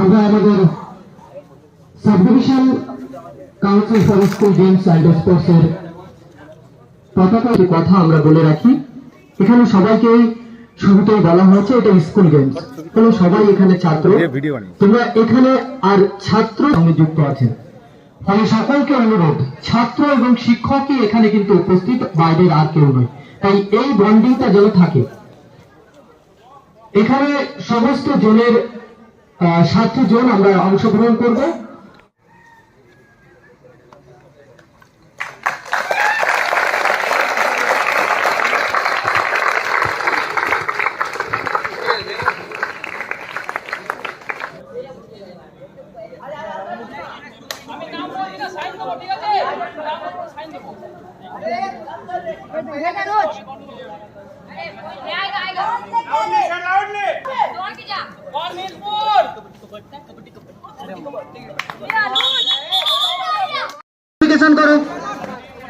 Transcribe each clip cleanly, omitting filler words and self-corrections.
আমরা আমাদের sub division council for school games and sports এর পতাকার কথা আমরা বলে রাখি। এখানে সবাইকে শুরুতেই বলা হয়েছে এটা স্কুল গেমস, কারণ সবাই এখানে ছাত্র, তোমরা এখানে আর ছাত্র সঙ্গে যুক্ত আছেন, ফলে সকলকে অনুরোধ, ছাত্র এবং শিক্ষকই এখানে কিন্তু উপস্থিত, বাইরের আর কেউ নয়। তাই এই বন্ডিংটা যেন থাকে। এখানে সমস্ত জনের 7টি জন আমরা অংশগ্রহণ করব।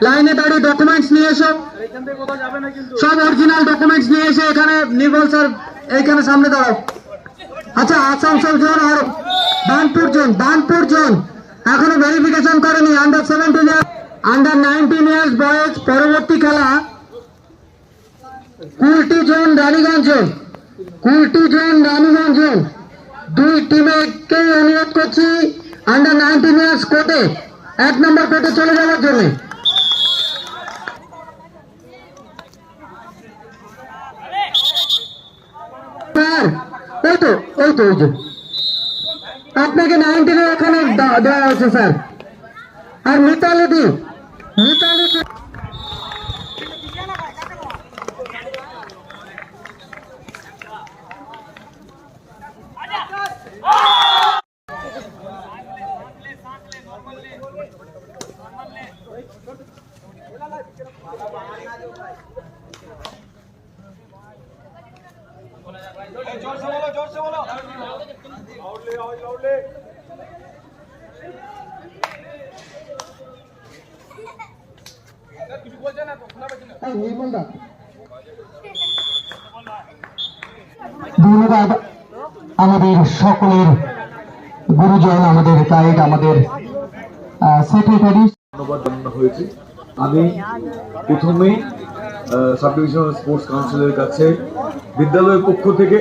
লাইনে দাঁড়িয়ে ডকুমেন্টস নিয়ে এসো, সব অরিজিনাল ডকুমেন্টস নিয়ে এসে এখানে নির্মল স্যার এইখানে সামনে দাঁড়াও। আচ্ছা, আসানসোল জোন আর বানপুর জোন এখনো ভেরিফিকেশন করেনি। আন্ডার 17 আন্ডার 19 ইয়ার্স বয়স পরবর্তী খেলা কুলটি জোন রানীগঞ্জ জোন। দুই টিমকে অনুরোধ করছি আন্ডার 19 ইয়ার্স কোর্টে 1 নম্বর কোর্টে চলে যাওয়ার জন্য। স্যার ওই তো আপনাকে 19 এখানে দেওয়া হচ্ছে স্যার। আর মিতালি जोर से बोलो लाउडली कुछ बोलते ना तो खुला बचना ধন্যবাদ আমাদের সকলের গুরুজন, আমাদের গাইড, আমাদের সেক্রেটারি। ধন্যবাদ জানানো হয়েছে। আমি প্রথমেই সাব ডিভিশনাল স্পোর্টস কাউন্সিলের কাছে বিদ্যালয়ের পক্ষ থেকে